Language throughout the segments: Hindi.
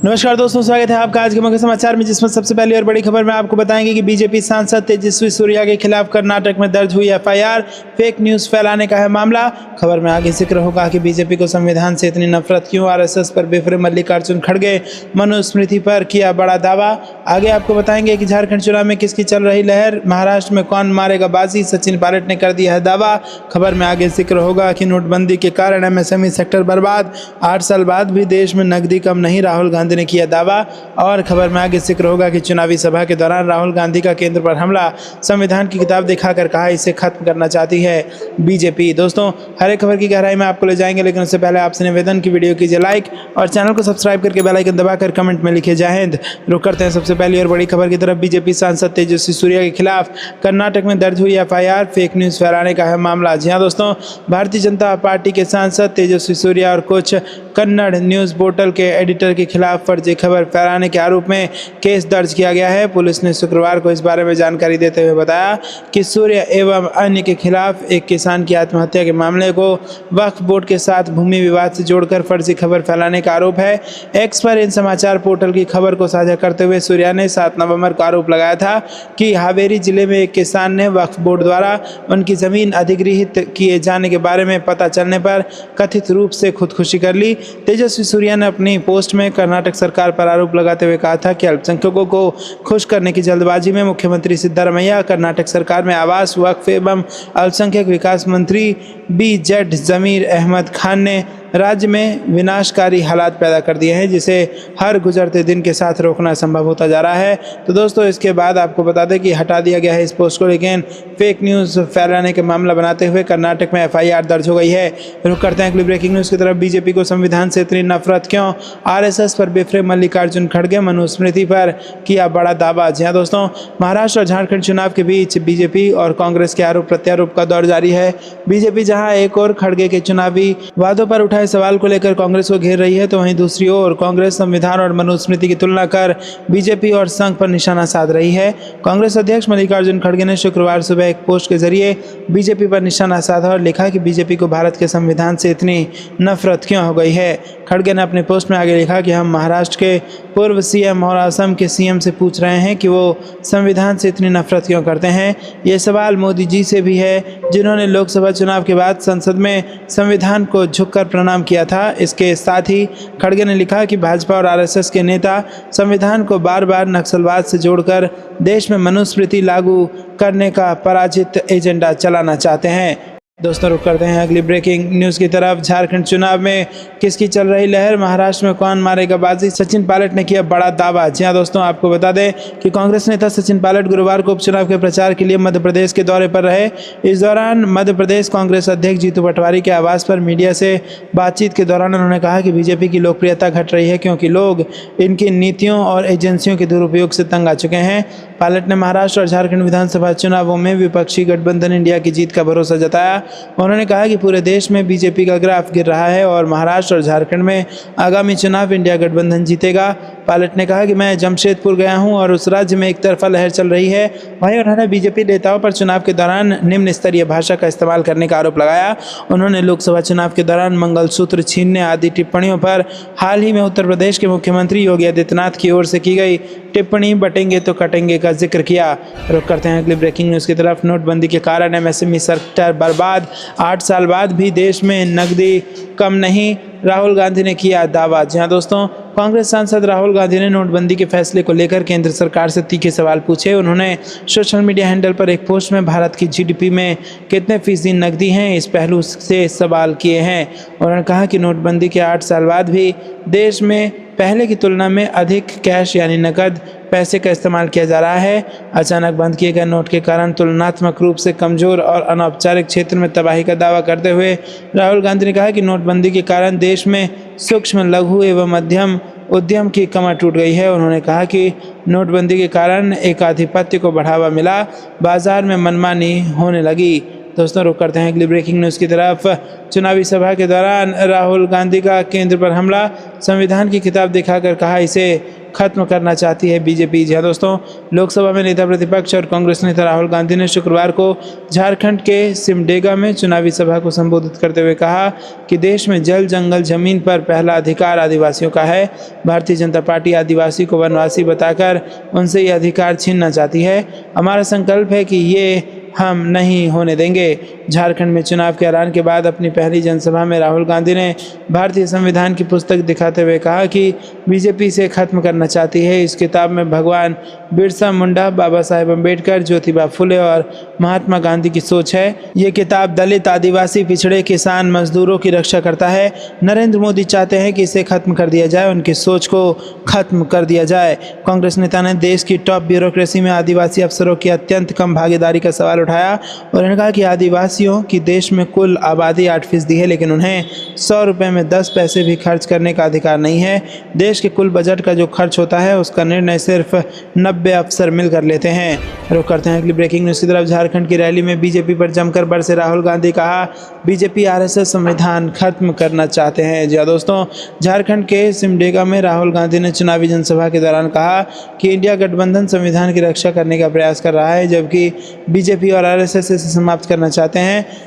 नमस्कार दोस्तों, स्वागत है आपका आज के मुख्य समाचार में, जिसमें सबसे पहली और बड़ी खबर में आपको बताएंगे कि बीजेपी सांसद तेजस्वी सूर्या के खिलाफ कर्नाटक में दर्ज हुई एफआईआर, फेक न्यूज फैलाने का है मामला। खबर में आगे जिक्र होगा कि बीजेपी को संविधान से इतनी नफरत क्यों, आरएसएस पर बिफरे मल्लिकार्जुन खड़गे, मनुस्मृति पर किया बड़ा दावा। आगे आपको बताएंगे कि झारखंड चुनाव में किसकी चल रही लहर, महाराष्ट्र में कौन मारेगा बाजी, सचिन पायलट ने कर दिया है दावा। खबर में आगे जिक्र होगा कि नोटबंदी के कारण एमएसएमई सेक्टर बर्बाद, 8 साल बाद भी देश में नकदी कम नहीं, राहुल गांधी ने किया दावा। और खबर में आगे जिक्र होगा कि चुनावी सभा के दौरान राहुल गांधी का केंद्र पर हमला, संविधान की किताब दिखाकर कहा इसे खत्म करना चाहती है बीजेपी। दोस्तों, हर एक खबर की गहराई में आपको ले जाएंगे, लेकिन उससे पहले आपसे निवेदन की वीडियो कीजिए लाइक और चैनल को सब्सक्राइब करके बेल आइकन दबाकर कमेंट में लिखिए जय हिंद। रुक करते हैं सबसे पहली और बड़ी खबर की तरफ। बीजेपी सांसद तेजस्वी सूर्या के खिलाफ कर्नाटक में दर्ज हुई एफआईआर, फेक न्यूज फैलाने का है मामला। जी हाँ दोस्तों, भारतीय जनता पार्टी के सांसद तेजस्वी सूर्या और कुछ कन्नड़ न्यूज पोर्टल के एडिटर के खिलाफ फर्जी खबर फैलाने के आरोप में केस दर्ज किया गया है। पुलिस ने शुक्रवार को इस बारे में जानकारी देते हुए बताया कि सूर्य एवं अन्य के खिलाफ एक किसान की आत्महत्या के मामले को वक्फ बोर्ड के साथ भूमि विवाद से जोड़कर फर्जी खबर फैलाने का आरोप है। एक्स पर इन समाचार पोर्टल की खबर को साझा करते हुए सूर्या ने 7 नवंबर को आरोप लगाया था कि हावेरी जिले में एक किसान ने वक्फ बोर्ड द्वारा उनकी जमीन अधिग्रहित किए जाने के बारे में पता चलने पर कथित रूप से खुदकुशी कर ली। तेजस्वी सूर्या ने अपनी पोस्ट में कर्नाटक सरकार पर आरोप लगाते हुए कहा था कि अल्पसंख्यकों को खुश करने की जल्दबाजी में मुख्यमंत्री सिद्धरामैया, कर्नाटक सरकार में आवास, वक्फ एवं अल्पसंख्यक विकास मंत्री BZ जमीर अहमद खान ने राज्य में विनाशकारी हालात पैदा कर दिए हैं, जिसे हर गुजरते दिन के साथ रोकना संभव होता जा रहा है। तो दोस्तों, इसके बाद आपको बता दें कि हटा दिया गया है इस पोस्ट को, लेकिन फेक न्यूज़ फैलाने के मामला बनाते हुए कर्नाटक में एफआईआर दर्ज हो गई है। रुक करते हैं अगली ब्रेकिंग न्यूज़ की तरफ। बीजेपी को संविधान से इतनी नफरत क्यों, आरएसएस पर बिफरे मल्लिकार्जुन खड़गे, मनुस्मृति पर किया बड़ा दावा। जी हाँ दोस्तों, महाराष्ट्र और झारखंड चुनाव के बीच बीजेपी और कांग्रेस के आरोप प्रत्यारोप का दौर जारी है। बीजेपी जहां एक और खड़गे के चुनावी वादों पर उठाए सवाल को लेकर कांग्रेस को घेर रही है, तो वहीं दूसरी ओर कांग्रेस संविधान और मनुस्मृति की तुलना कर बीजेपी और संघ पर निशाना साध रही है। कांग्रेस अध्यक्ष मल्लिकार्जुन खड़गे ने शुक्रवार सुबह एक पोस्ट के जरिए बीजेपी पर निशाना साधा और लिखा कि बीजेपी को भारत के संविधान से इतनी नफरत क्यों हो गई है। खड़गे ने अपने पोस्ट में आगे लिखा कि हम महाराष्ट्र के पूर्व सीएम और असम के सीएम से पूछ रहे हैं कि वो संविधान से इतनी नफरत क्यों करते हैं। ये सवाल मोदी जी से भी है, जिन्होंने लोकसभा चुनाव के बाद संसद में संविधान को झुककर प्रणाम किया था। इसके साथ ही खड़गे ने लिखा कि भाजपा और आरएसएस के नेता संविधान को बार बार नक्सलवाद से जोड़कर देश में मनुस्मृति लागू करने का पराजित एजेंडा चलाना चाहते हैं। दोस्तों, रुक करते हैं अगली ब्रेकिंग न्यूज़ की तरफ। झारखंड चुनाव में किसकी चल रही लहर, महाराष्ट्र में कौन मारेगा बाजी, सचिन पायलट ने किया बड़ा दावा। जी हाँ दोस्तों, आपको बता दें कि कांग्रेस नेता सचिन पायलट गुरुवार को उपचुनाव के प्रचार के लिए मध्य प्रदेश के दौरे पर रहे। इस दौरान मध्य प्रदेश कांग्रेस अध्यक्ष जीतू पटवारी के आवास पर मीडिया से बातचीत के दौरान उन्होंने कहा कि बीजेपी की लोकप्रियता घट रही है क्योंकि लोग इनकी नीतियों और एजेंसियों के दुरुपयोग से तंग आ चुके हैं। पायलट ने महाराष्ट्र और झारखंड विधानसभा चुनावों में विपक्षी गठबंधन इंडिया की जीत का भरोसा जताया। उन्होंने कहा कि पूरे देश में बीजेपी का ग्राफ गिर रहा है और महाराष्ट्र और झारखंड में आगामी चुनाव इंडिया गठबंधन जीतेगा। पायलट ने कहा कि मैं जमशेदपुर गया हूं और उस राज्य में एक तरफा लहर चल रही है। वहीं उन्होंने बीजेपी नेताओं पर चुनाव के दौरान निम्न स्तरीय भाषा का इस्तेमाल करने का आरोप लगाया। उन्होंने लोकसभा चुनाव के दौरान मंगलसूत्र छीनने आदि टिप्पणियों पर हाल ही में उत्तर प्रदेश के मुख्यमंत्री योगी आदित्यनाथ की ओर से की गई टिप्पणी बटेंगे तो कटेंगे का जिक्र किया। रुक करते हैं अगली ब्रेकिंग न्यूज़ की तरफ। नोटबंदी के कारण एमएसएमई सेक्टर बर्बाद, 8 साल बाद भी देश में नकदी कम नहीं, राहुल गांधी ने किया दावा। जी हाँ दोस्तों, कांग्रेस सांसद राहुल गांधी ने नोटबंदी के फैसले को लेकर केंद्र सरकार से तीखे सवाल पूछे। उन्होंने सोशल मीडिया हैंडल पर एक पोस्ट में भारत की जीडीपी में कितने फीसदी नकदी हैं, इस पहलू से सवाल किए हैं। उन्होंने कहा कि नोटबंदी के 8 साल बाद भी देश में पहले की तुलना में अधिक कैश यानी नकद पैसे का इस्तेमाल किया जा रहा है। अचानक बंद किए गए नोट के कारण तुलनात्मक रूप से कमजोर और अनौपचारिक क्षेत्र में तबाही का दावा करते हुए राहुल गांधी ने कहा कि नोटबंदी के कारण देश में सूक्ष्म, लघु एवं मध्यम उद्यम की कमर टूट गई है। उन्होंने कहा कि नोटबंदी के कारण एकाधिपत्य को बढ़ावा मिला, बाजार में मनमानी होने लगी। दोस्तों, रुक करते हैं अगली ब्रेकिंग न्यूज़ की तरफ। चुनावी सभा के दौरान राहुल गांधी का केंद्र पर हमला, संविधान की किताब दिखाकर कहा इसे खत्म करना चाहती है बीजेपी। जी हाँ दोस्तों, लोकसभा में नेता प्रतिपक्ष और कांग्रेस नेता राहुल गांधी ने शुक्रवार को झारखंड के सिमडेगा में चुनावी सभा को संबोधित करते हुए कहा कि देश में जल, जंगल, जमीन पर पहला अधिकार आदिवासियों का है। भारतीय जनता पार्टी आदिवासी को वनवासी बताकर उनसे ये अधिकार छीनना चाहती है। हमारा संकल्प है कि ये हम नहीं होने देंगे। झारखंड में चुनाव के ऐलान के बाद अपनी पहली जनसभा में राहुल गांधी ने भारतीय संविधान की पुस्तक दिखाते हुए कहा कि बीजेपी इसे खत्म करना चाहती है। इस किताब में भगवान बिरसा मुंडा, बाबा साहेब अम्बेडकर, ज्योतिबा फुले और महात्मा गांधी की सोच है। ये किताब दलित, आदिवासी, पिछड़े, किसान, मजदूरों की रक्षा करता है। नरेंद्र मोदी चाहते हैं कि इसे खत्म कर दिया जाए, उनकी सोच को खत्म कर दिया जाए। कांग्रेस नेता ने देश की टॉप ब्यूरोक्रेसी में आदिवासी अफसरों की अत्यंत कम भागीदारी का सवाल उठाया और उन्होंने कहा कि आदिवासियों की देश में कुल आबादी 8% है, लेकिन उन्हें 100 रुपये में 10 पैसे भी खर्च करने का अधिकार नहीं है। देश के कुल बजट का जो खर्च होता है उसका निर्णय सिर्फ 90 अफसर मिलकर लेते हैं। रुख करते हैं अगली ब्रेकिंग न्यूज़ की तरफ। झारखंड की रैली में बीजेपी पर जमकर बरसे राहुल गांधी, कहा बीजेपी आरएसएस संविधान खत्म करना चाहते हैं। जी हाँ दोस्तों, झारखंड के सिमडेगा में राहुल गांधी ने चुनावी जनसभा के दौरान कहा कि इंडिया गठबंधन संविधान की रक्षा करने का प्रयास कर रहा है, जबकि बीजेपी और आरएसएस इसे समाप्त करना चाहते हैं।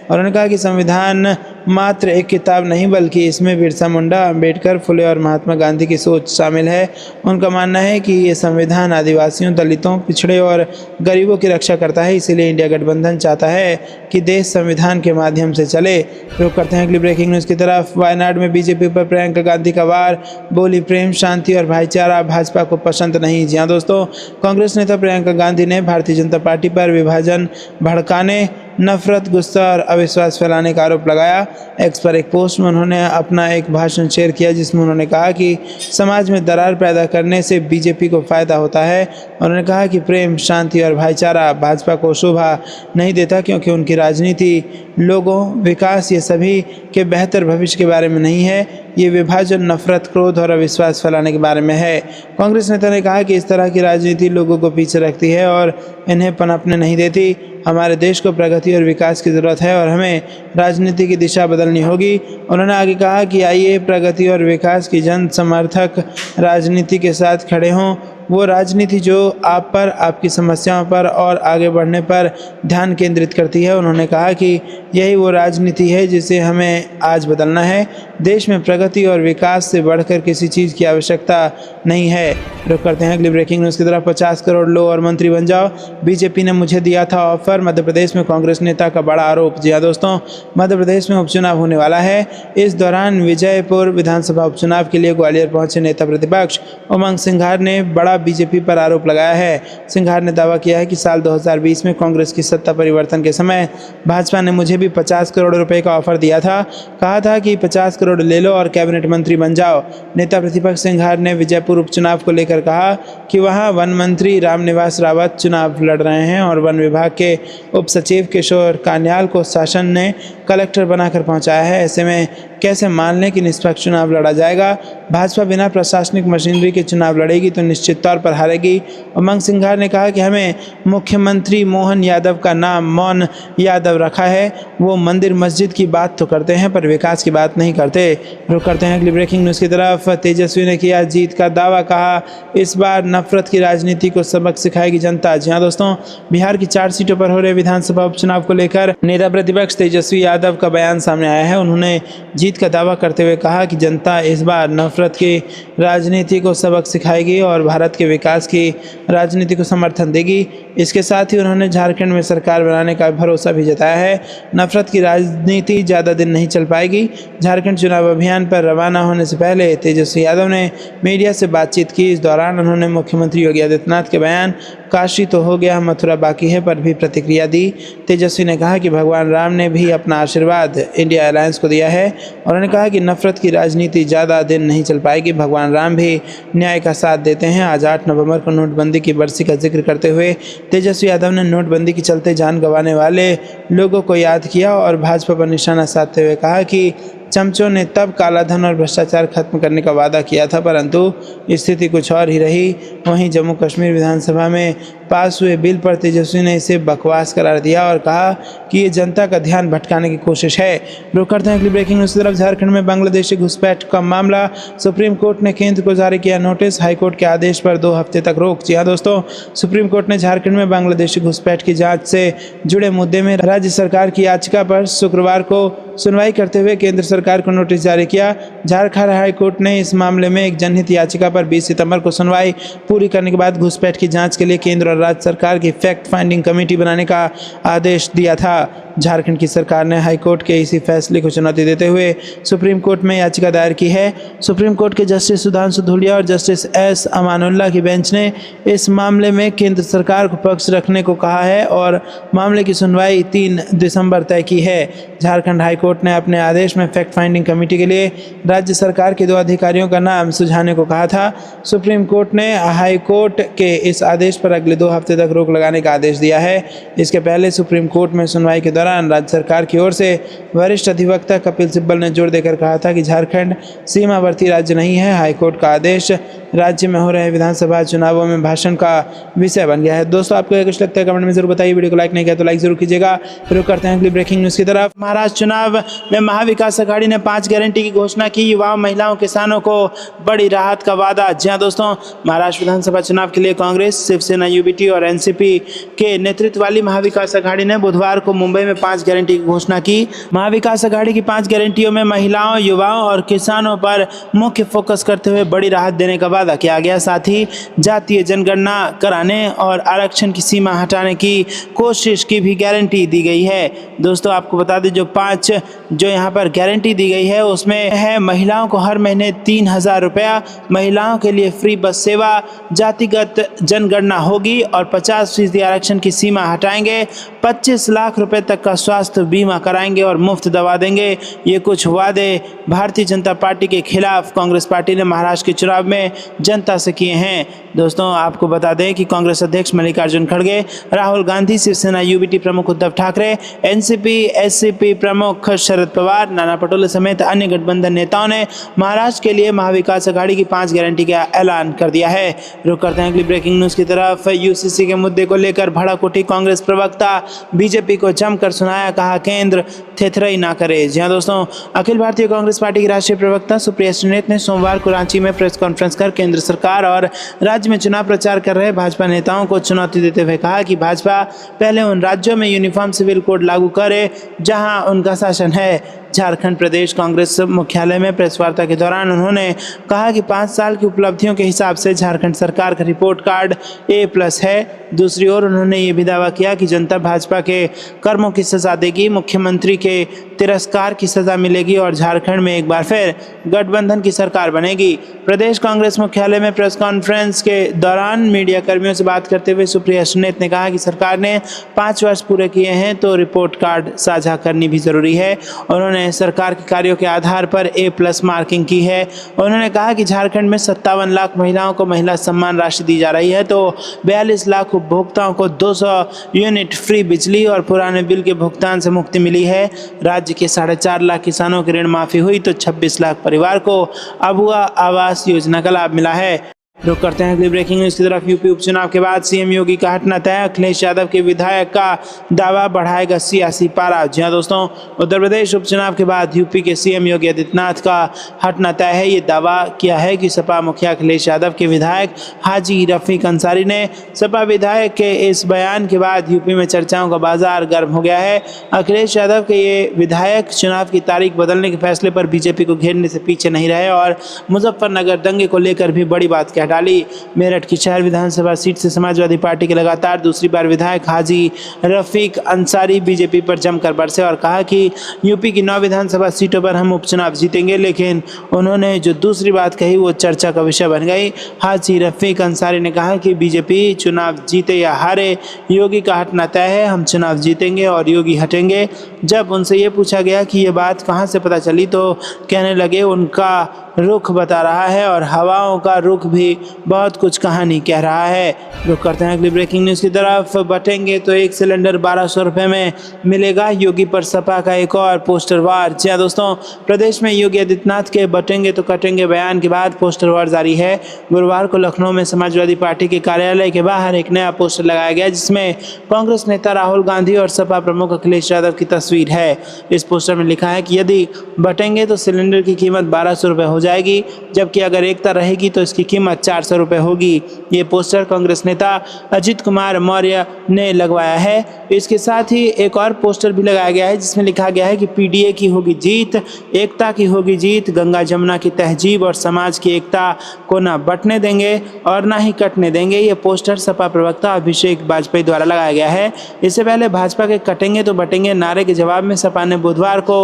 और उन्होंने कहा कि संविधान मात्र एक किताब नहीं, बल्कि इसमें बिरसा मुंडा, अंबेडकर, फुले और महात्मा गांधी की सोच शामिल है। उनका मानना है कि ये संविधान आदिवासियों, दलितों, पिछड़े और गरीबों की रक्षा करता है। इसीलिए इंडिया गठबंधन चाहता है कि देश संविधान के माध्यम से चले। रुख करते हैं अगली ब्रेकिंग न्यूज़ की तरफ। वायनाड में बीजेपी पर प्रियंका गांधी का वार, बोली प्रेम, शांति और भाईचारा भाजपा को पसंद नहीं। जी हाँ दोस्तों, कांग्रेस नेता प्रियंका गांधी ने भारतीय जनता पार्टी पर विभाजन भड़काने, नफरत, गुस्सा और अविश्वास फैलाने का आरोप लगाया। एक्स पर एक पोस्ट में उन्होंने अपना एक भाषण शेयर किया जिसमें उन्होंने कहा कि समाज में दरार पैदा करने से बीजेपी को फायदा होता है। उन्होंने कहा कि प्रेम, शांति और भाईचारा भाजपा को शोभा नहीं देता, क्योंकि उनकी राजनीति लोगों, विकास, ये सभी के बेहतर भविष्य के बारे में नहीं है। ये विभाजन, नफरत, क्रोध और अविश्वास फैलाने के बारे में है। कांग्रेस नेता ने कहा कि इस तरह की राजनीति लोगों को पीछे रखती है और इन्हें पनपने नहीं देती। हमारे देश को प्रगति और विकास की ज़रूरत है और हमें राजनीति की दिशा बदलनी होगी। उन्होंने आगे कहा कि आइए प्रगति और विकास की जन समर्थक राजनीति के साथ खड़े हों, वो राजनीति जो आप पर, आपकी समस्याओं पर और आगे बढ़ने पर ध्यान केंद्रित करती है। उन्होंने कहा कि यही वो राजनीति है जिसे हमें आज बदलना है। देश में प्रगति और विकास से बढ़कर किसी चीज़ की आवश्यकता नहीं है। रुख करते हैं अगली ब्रेकिंग न्यूज़ की तरफ। 50 करोड़ लो और मंत्री बन जाओ, बीजेपी ने मुझे दिया था ऑफर, मध्य प्रदेश में कांग्रेस नेता का बड़ा आरोप। जी हाँ दोस्तों, मध्य प्रदेश में उपचुनाव होने वाला है। इस दौरान विजयपुर विधानसभा उपचुनाव के लिए ग्वालियर पहुंचे नेता प्रतिपक्ष उमंग सिंघार ने बड़ा बीजेपी पर आरोप लगाया है। सिंघार ने दावा किया है कि साल 2020 में कांग्रेस की सत्ता परिवर्तन के समय भाजपा ने मुझे भी 50 करोड़ रुपए का ऑफर दिया था। कहा था कि 50 करोड़ ले लो और कैबिनेट मंत्री बन जाओ। नेता प्रतिपक्ष सिंघार ने विजयपुर उपचुनाव को लेकर कहा कि वहां वन मंत्री रामनिवास रावत चुनाव लड़ रहे हैं और वन विभाग के उप सचिव किशोर कान्याल को शासन ने कलेक्टर बनाकर पहुंचाया है। ऐसे में कैसे मान लें कि निष्पक्ष चुनाव लड़ा जाएगा। भाजपा बिना प्रशासनिक मशीनरी के चुनाव लड़ेगी तो निश्चित तौर पर हारेगी। उमंग सिंघार ने कहा कि हमें मुख्यमंत्री मोहन यादव का नाम मौन यादव रखा है। वो मंदिर मस्जिद की बात तो करते हैं पर विकास की बात नहीं करते। रुख करते हैं अगली ब्रेकिंग न्यूज़ की तरफ। तेजस्वी ने किया जीत का दावा, कहा इस बार नफरत की राजनीति को सबक सिखाएगी जनता। जी हाँ दोस्तों, बिहार की 4 सीटों पर हो रहे विधानसभा उपचुनाव को लेकर नेता प्रतिपक्ष तेजस्वी यादव का बयान सामने आया है। उन्होंने जीत का दावा करते हुए कहा कि जनता इस बार नफरत की राजनीति को सबक सिखाएगी और भारत के विकास की राजनीति को समर्थन देगी। इसके साथ ही उन्होंने झारखंड में सरकार बनाने का भरोसा भी जताया है। नफरत की राजनीति ज़्यादा दिन नहीं चल पाएगी। झारखंड चुनाव अभियान पर रवाना होने से पहले तेजस्वी यादव ने मीडिया से बातचीत की। इस दौरान उन्होंने मुख्यमंत्री योगी आदित्यनाथ के बयान काशी तो हो गया, मथुरा बाकी है पर भी प्रतिक्रिया दी। तेजस्वी ने कहा कि भगवान राम ने भी अपना आशीर्वाद इंडिया अलायंस को दिया है। उन्होंने कहा कि नफरत की राजनीति ज़्यादा दिन नहीं चल पाएगी। भगवान राम भी न्याय का साथ देते हैं। आज 8 नवंबर को नोटबंदी की बरसी का जिक्र करते हुए तेजस्वी यादव ने नोटबंदी के चलते जान गंवाने वाले लोगों को याद किया और भाजपा पर निशाना साधते हुए कहा कि चमचों ने तब काला धन और भ्रष्टाचार खत्म करने का वादा किया था, परंतु स्थिति कुछ और ही रही। वहीं जम्मू कश्मीर विधानसभा में पास हुए बिल पर तेजस्वी ने इसे बकवास करार दिया और कहा कि ये जनता का ध्यान भटकाने की कोशिश है। रुक करते हैं अगली ब्रेकिंग न्यूज़ की तरफ। झारखंड में बांग्लादेशी घुसपैठ का मामला, सुप्रीम कोर्ट ने केंद्र को जारी किया नोटिस, हाईकोर्ट के आदेश पर 2 हफ्ते तक रोक। जी हाँ दोस्तों, सुप्रीम कोर्ट ने झारखंड में बांग्लादेशी घुसपैठ की जांच से जुड़े मुद्दे में राज्य सरकार की याचिका पर शुक्रवार को सुनवाई करते हुए केंद्र सरकार को नोटिस जारी किया। झारखंड हाईकोर्ट ने इस मामले में एक जनहित याचिका पर 20 सितंबर को सुनवाई पूरी करने के बाद घुसपैठ की जांच के लिए केंद्र और राज्य सरकार की फैक्ट फाइंडिंग कमेटी बनाने का आदेश दिया था। झारखंड की सरकार ने हाईकोर्ट के इसी फैसले को चुनौती देते हुए सुप्रीम कोर्ट में याचिका दायर की है। सुप्रीम कोर्ट के जस्टिस सुधांशु धूलिया और जस्टिस एस अमानुल्लाह की बेंच ने इस मामले में केंद्र सरकार को पक्ष रखने को कहा है और मामले की सुनवाई 3 दिसंबर तय की है। झारखंड हाईकोर्ट ने अपने आदेश में फैक्ट फाइंडिंग कमेटी के लिए राज्य सरकार के 2 अधिकारियों का नाम सुझाने को कहा था। सुप्रीम कोर्ट ने हाईकोर्ट के इस आदेश पर अगले 2 हफ्ते तक रोक लगाने का आदेश दिया है। इसके पहले सुप्रीम कोर्ट में सुनवाई के दौरान राज्य सरकार की ओर से वरिष्ठ अधिवक्ता कपिल सिब्बल ने जोर देकर कहा था कि झारखंड सीमावर्ती राज्य नहीं है। हाईकोर्ट का आदेश राज्य में हो रहे विधानसभा चुनावों में भाषण का विषय बन गया है। दोस्तों, आपको क्या कुछ लगता है कमेंट में जरूर बताइए। वीडियो को लाइक नहीं किया तो लाइक जरूर कीजिएगा। फिर करते हैं अगली ब्रेकिंग न्यूज़ की तरफ। महाराष्ट्र चुनाव में महाविकास अघाड़ी ने 5 गारंटी की घोषणा की, युवाओं, महिलाओं, किसानों को बड़ी राहत का वादा। जी हाँ दोस्तों, महाराष्ट्र विधानसभा चुनाव के लिए कांग्रेस, शिवसेना, यूबीटी और एनसीपी के नेतृत्व वाली महाविकास अघाड़ी ने बुधवार को मुंबई में 5 गारंटी की घोषणा की। महाविकास अघाड़ी की 5 गारंटियों में महिलाओं, युवाओं और किसानों पर मुख्य फोकस करते हुए बड़ी राहत देने का वादा किया गया। साथ ही जातीय जनगणना कराने और आरक्षण की सीमा हटाने की कोशिश की भी गारंटी दी गई है। दोस्तों, आपको बता दें जो 5 यहाँ पर गारंटी दी गई है उसमें है महिलाओं को हर महीने 3000 रुपया, महिलाओं के लिए फ्री बस सेवा, जातिगत जनगणना होगी और 50% आरक्षण की सीमा हटाएंगे, 25 लाख रुपए तक का स्वास्थ्य बीमा कराएंगे और मुफ्त दवा देंगे। ये कुछ वादे भारतीय जनता पार्टी के खिलाफ कांग्रेस पार्टी ने महाराष्ट्र के चुनाव में जनता से किए हैं। दोस्तों, आपको बता दें कि कांग्रेस अध्यक्ष मल्लिकार्जुन खड़गे, राहुल गांधी, शिवसेना यूबीटी प्रमुख उद्धव ठाकरे, एनसीपी एससीपी प्रमुख शरद पवार, नाना पटोले समेत अन्य गठबंधन नेताओं ने महाराष्ट्र के लिए महाविकास अघाड़ी की 5 गारंटी का ऐलान कर दिया है। रुक करते हैं अगली ब्रेकिंग न्यूज़ की तरफ। यूसीसी के मुद्दे को लेकर भड़क उठी कांग्रेस प्रवक्ता, बीजेपी को जमकर सुनाया, कहा केंद्र थेथराई ना करे। जी हाँ दोस्तों, अखिल भारतीय कांग्रेस पार्टी की राष्ट्रीय प्रवक्ता सुप्रिया श्रीनेत ने सोमवार को रांची में प्रेस कॉन्फ्रेंस कर केंद्र सरकार और राज्य में चुनाव प्रचार कर रहे भाजपा नेताओं को चुनौती देते हुए कहा कि भाजपा पहले उन राज्यों में यूनिफॉर्म सिविल कोड लागू करे जहां उनका शासन है। झारखंड प्रदेश कांग्रेस मुख्यालय में प्रेस वार्ता के दौरान उन्होंने कहा कि 5 साल की उपलब्धियों के हिसाब से झारखंड सरकार का रिपोर्ट कार्ड A+ है। दूसरी ओर उन्होंने ये भी दावा किया कि जनता भाजपा के कर्मों की सजा देगी, मुख्यमंत्री के तिरस्कार की सजा मिलेगी और झारखंड में एक बार फिर गठबंधन की सरकार बनेगी। प्रदेश कांग्रेस मुख्यालय में प्रेस कॉन्फ्रेंस के दौरान मीडिया कर्मियों से बात करते हुए सुप्रिया श्रीनेत ने कहा कि सरकार ने 5 वर्ष पूरे किए हैं तो रिपोर्ट कार्ड साझा करनी भी जरूरी है। उन्होंने सरकार के कार्यों के आधार पर A+ मार्किंग की है। उन्होंने कहा कि झारखंड में 57 लाख महिलाओं को महिला सम्मान राशि दी जा रही है तो 42 लाख उपभोक्ताओं को 200 यूनिट फ्री बिजली और पुराने बिल के भुगतान से मुक्ति मिली है। राज्य के 4.5 लाख किसानों की ऋण माफी हुई तो 26 लाख परिवार को अबुआ आवास योजना का लाभ मिला है। रुक करते हैं अगली ब्रेकिंग न्यूज़ की तरफ। यूपी उपचुनाव के बाद सीएम योगी का हटना तय, अखिलेश यादव के विधायक का दावा बढ़ाएगा सियासी पारा। जी हाँ दोस्तों, उत्तर प्रदेश उपचुनाव के बाद यूपी के सीएम योगी आदित्यनाथ का हटना तय है। ये दावा किया है कि सपा मुखिया अखिलेश यादव के विधायक हाजी रफीक अंसारी ने। सपा विधायक के इस बयान के बाद यूपी में चर्चाओं का बाजार गर्म हो गया है। अखिलेश यादव के ये विधायक चुनाव की तारीख बदलने के फैसले पर बीजेपी को घेरने से पीछे नहीं रहे और मुजफ्फरनगर दंगे को लेकर भी बड़ी बात कह डाली। मेरठ की 4 विधानसभा सीट से समाजवादी पार्टी के लगातार दूसरी बार विधायक हाजी रफीक अंसारी बीजेपी पर जमकर बरसे और कहा कि यूपी की 9 विधानसभा सीटों पर हम उपचुनाव जीतेंगे। लेकिन उन्होंने जो दूसरी बात कही वो चर्चा का विषय बन गई। हाजी रफीक अंसारी ने कहा कि बीजेपी चुनाव जीते या हारे, योगी का हटना तय है, हम चुनाव जीतेंगे और योगी हटेंगे। जब उनसे ये पूछा गया कि ये बात कहाँ से पता चली तो कहने लगे उनका रुख बता रहा है और हवाओं का रुख भी बहुत कुछ कहानी कह रहा है। रुख करते हैं अगली ब्रेकिंग न्यूज़ की तरफ। बटेंगे तो एक सिलेंडर 1200 रुपये में मिलेगा, योगी पर सपा का एक और पोस्टर वार। जी हाँ दोस्तों, प्रदेश में योगी आदित्यनाथ के बटेंगे तो कटेंगे बयान के बाद पोस्टर वार जारी है। गुरुवार को लखनऊ में समाजवादी पार्टी के कार्यालय के बाहर एक नया पोस्टर लगाया गया जिसमें कांग्रेस नेता राहुल गांधी और सपा प्रमुख अखिलेश यादव की तस्वीर है। इस पोस्टर में लिखा है कि यदि बटेंगे तो सिलेंडर की कीमत 1200 रुपये हो जाएगी, जबकि अगर एकता रहेगी तो इसकी कीमत 400 रुपये होगी। ये पोस्टर कांग्रेस नेता अजित कुमार मौर्य ने लगवाया है। इसके साथ ही एक और पोस्टर भी लगाया गया है जिसमें लिखा गया है कि पीडीए की होगी जीत, एकता की होगी जीत, गंगा जमुना की तहजीब और समाज की एकता को ना बंटने देंगे और ना ही कटने देंगे। ये पोस्टर सपा प्रवक्ता अभिषेक वाजपेयी द्वारा लगाया गया है। इससे पहले भाजपा के कटेंगे तो बटेंगे नारे के जवाब में सपा ने बुधवार को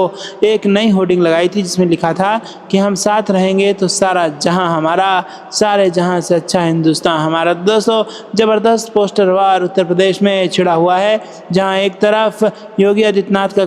एक नई होर्डिंग लगाई थी जिसमें लिखा था कि हम साथ रहेंगे तो सारा जहां हमारा, सारे जहां से अच्छा हिंदुस्तान हमारा। दोस्तों, जबरदस्त पोस्टर वार उत्तर प्रदेश में छिड़ा हुआ है, जहां एक तरफ योगी आदित्यनाथ का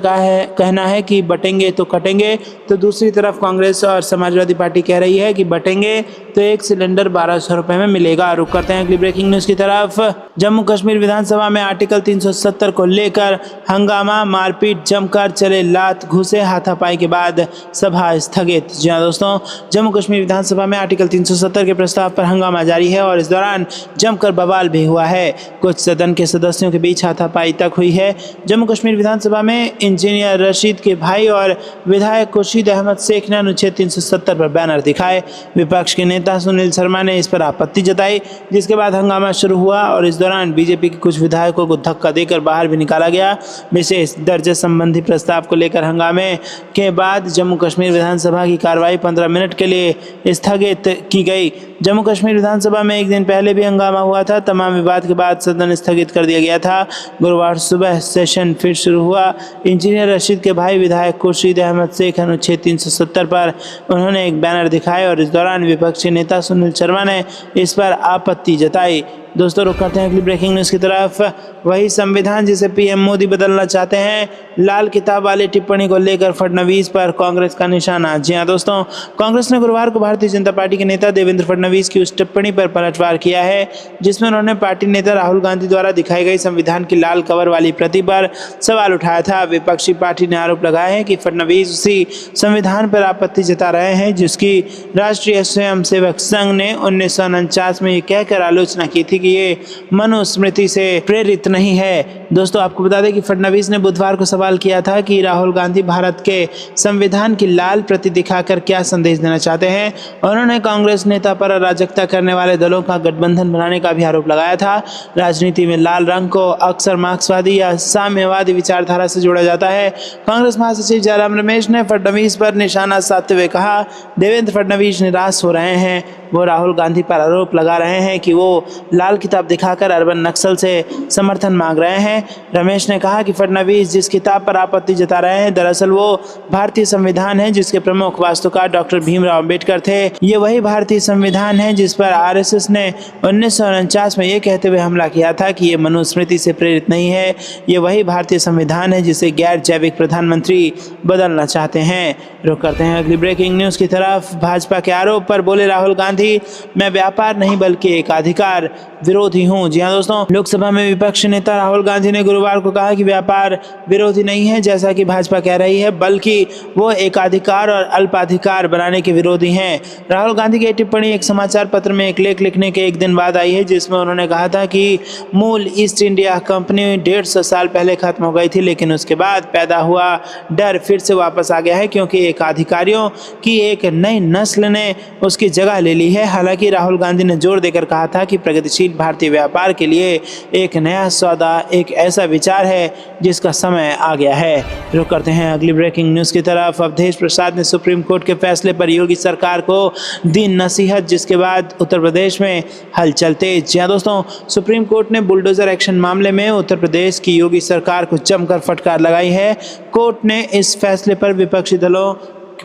कहना है कि बटेंगे तो कटेंगे, तो दूसरी तरफ कांग्रेस और समाजवादी पार्टी कह रही है कि बटेंगे तो एक सिलेंडर 1200 रुपये में मिलेगा। रुक करते हैं अगली ब्रेकिंग न्यूज़ की तरफ। जम्मू कश्मीर विधानसभा में आर्टिकल 370 को लेकर हंगामा, मारपीट, जमकर चले लात घुसे, हाथापाई के बाद सभा स्थगित। जी हाँ दोस्तों, जम्मू कश्मीर विधानसभा में आर्टिकल 370 के प्रस्ताव पर हंगामा जारी है और इस दौरान जमकर बवाल भी हुआ है। कुछ सदन के सदस्यों के बीच हाथापाई तक हुई है। जम्मू कश्मीर विधानसभा में इंजीनियर रशीद के भाई और विधायक खुर्शीद अहमद शेख ने अनुच्छेद 370 पर बैनर दिखाए। विपक्ष के नेता सुनील शर्मा ने इस पर आपत्ति जताई, जिसके बाद हंगामा शुरू हुआ और इस दौरान बीजेपी के कुछ विधायकों को धक्का देकर बाहर भी निकाला गया। विशेष दर्जे संबंधी प्रस्ताव को लेकर हंगामे के बाद जम्मू कश्मीर विधानसभा की कार्रवाई 15 मिनट के लिए स्थगित की गई। जम्मू कश्मीर विधानसभा में एक दिन पहले भी हंगामा हुआ था। तमाम विवाद के बाद सदन स्थगित कर दिया गया था। गुरुवार सुबह सेशन फिर शुरू हुआ। इंजीनियर रशीद के भाई विधायक खुर्शीद अहमद शेख अनुच्छेद 370 पर उन्होंने एक बैनर दिखाए और इस दौरान विपक्षी नेता सुनील शर्मा ने इस पर आपत्ति जताई। दोस्तों, रुक करते हैं अगली ब्रेकिंग न्यूज़ की तरफ। वही संविधान जिसे पीएम मोदी बदलना चाहते हैं, लाल किताब वाली टिप्पणी को लेकर फडणवीस पर कांग्रेस का निशाना। जी हाँ दोस्तों, कांग्रेस ने गुरुवार को भारतीय जनता पार्टी के नेता देवेंद्र फडणवीस की उस टिप्पणी पर पलटवार किया है जिसमें उन्होंने पार्टी नेता राहुल गांधी द्वारा दिखाई गई संविधान की लाल कवर वाली प्रति पर सवाल उठाया था। विपक्षी पार्टी ने आरोप लगाया है कि फडणवीस उसी संविधान पर आपत्ति जता रहे हैं जिसकी राष्ट्रीय स्वयंसेवक संघ ने 1949 में ये कहकर आलोचना की थी कि ये मनुस्मृति से प्रेरित नहीं है। दोस्तों, आपको बता दें कि फडणवीस ने बुधवार को सवाल किया था कि राहुल गांधी भारत के संविधान की लाल प्रति दिखाकर क्या संदेश देना चाहते हैं। उन्होंने कांग्रेस नेता पर अराजकता करने वाले दलों का गठबंधन बनाने का भी आरोप लगाया था। राजनीति में लाल रंग को अक्सर मार्क्सवादी या साम्यवादी विचारधारा से जोड़ा जाता है। कांग्रेस महासचिव जयराम रमेश ने फडणवीस पर निशाना साधते हुए कहा, देवेंद्र फडणवीस निराश हो रहे हैं। वो राहुल गांधी पर आरोप लगा रहे हैं कि वो लाल किताब दिखाकर अर्बन नक्सल से समर्थन मांग रहे हैं। रमेश ने कहा कि फडणवीस जिस किताब पर आपत्ति जता रहे हैं, दरअसल वो भारतीय संविधान है जिसके प्रमुख वास्तुकार डॉक्टर भीमराव अंबेडकर थे। ये वही भारतीय संविधान है जिस पर आरएसएस ने 1949 में ये कहते हुए हमला किया था कि ये मनुस्मृति से प्रेरित नहीं है। ये वही भारतीय संविधान है जिसे गैर जैविक प्रधानमंत्री बदलना चाहते हैं। रुक करते हैं अगली ब्रेकिंग न्यूज़ की तरफ। भाजपा के आरोप पर बोले राहुल गांधी, मैं व्यापार नहीं बल्कि एक अधिकार विरोधी हूं। जी हां दोस्तों, लोकसभा में विपक्ष नेता राहुल गांधी ने गुरुवार को कहा कि व्यापार विरोधी नहीं है जैसा कि भाजपा कह रही है, बल्कि वो एकाधिकार और अल्पाधिकार बनाने के विरोधी हैं। राहुल गांधी की टिप्पणी एक समाचार पत्र में एक लेख लिखने के एक दिन बाद आई है जिसमें उन्होंने कहा था कि मूल ईस्ट इंडिया कंपनी 150 साल पहले खत्म हो गई थी, लेकिन उसके बाद पैदा हुआ डर फिर से वापस आ गया है क्योंकि एकाधिकारियों की एक नई नस्ल ने उसकी जगह ले ली है। हालांकि राहुल गांधी ने जोर देकर कहा था कि प्रगतिशील भारतीय व्यापार के लिए एक नया सौदा एक ऐसा विचार है जिसका समय आ गया है। रुक करते हैं अगली ब्रेकिंग न्यूज़ की तरफ। अवधेश प्रसाद ने सुप्रीम कोर्ट के फैसले पर योगी सरकार को दी नसीहत, जिसके बाद उत्तर प्रदेश में हलचल तेज। जी हां दोस्तों, सुप्रीम कोर्ट ने बुलडोजर एक्शन मामले में उत्तर प्रदेश की योगी सरकार को जमकर फटकार लगाई है। कोर्ट ने इस फैसले पर विपक्षी दलों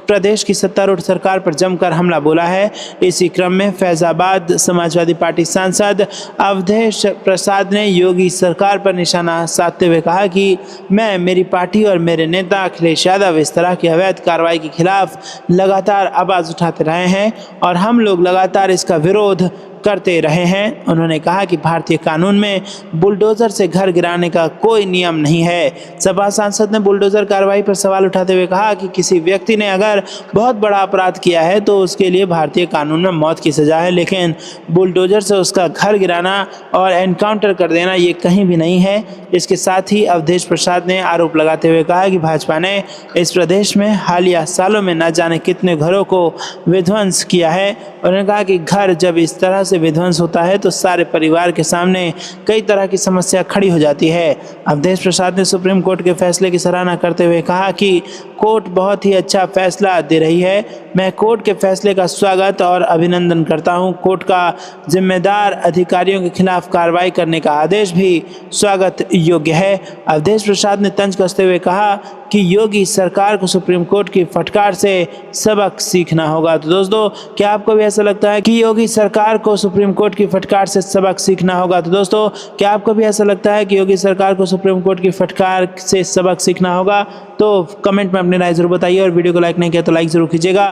प्रदेश की सत्तारूढ़ सरकार पर जमकर हमला बोला है। इसी क्रम में फैजाबाद समाजवादी पार्टी सांसद अवधेश प्रसाद ने योगी सरकार पर निशाना साधते हुए कहा कि मैं, मेरी पार्टी और मेरे नेता अखिलेश यादव इस तरह की अवैध कार्रवाई के खिलाफ लगातार आवाज उठाते रहे हैं और हम लोग लगातार इसका विरोध करते रहे हैं। उन्होंने कहा कि भारतीय कानून में बुलडोजर से घर गिराने का कोई नियम नहीं है। सपा सांसद ने बुलडोजर कार्रवाई पर सवाल उठाते हुए कहा कि किसी व्यक्ति ने अगर बहुत बड़ा अपराध किया है तो उसके लिए भारतीय कानून में मौत की सजा है, लेकिन बुलडोजर से उसका घर गिराना और एनकाउंटर कर देना ये कहीं भी नहीं है। इसके साथ ही अवधेश प्रसाद ने आरोप लगाते हुए कहा कि भाजपा ने इस प्रदेश में हालिया सालों में न जाने कितने घरों को विध्वंस किया है। उन्होंने कहा कि घर जब इस तरह से विध्वंस होता है तो सारे परिवार के सामने कई तरह की समस्या खड़ी हो जाती है। अवधेश प्रसाद ने सुप्रीम कोर्ट के फैसले की सराहना करते हुए कहा कि कोर्ट बहुत ही अच्छा फैसला दे रही है। मैं कोर्ट के फैसले का स्वागत और अभिनंदन करता हूं। कोर्ट का जिम्मेदार अधिकारियों के खिलाफ कार्रवाई करने का आदेश भी स्वागत योग्य है। अवधेश प्रसाद ने तंज कसते हुए कहा कि योगी सरकार को सुप्रीम कोर्ट की फटकार से सबक सीखना होगा। तो दोस्तों, क्या आपको भी ऐसा लगता है कि योगी सरकार को सुप्रीम कोर्ट की फटकार से सबक सीखना होगा? तो दोस्तों, क्या आपको भी ऐसा लगता है कि योगी सरकार को सुप्रीम कोर्ट की फटकार से सबक सीखना होगा? तो कमेंट में अपनी राय जरूर बताइए और वीडियो को लाइक नहीं किया तो लाइक जरूर कीजिएगा।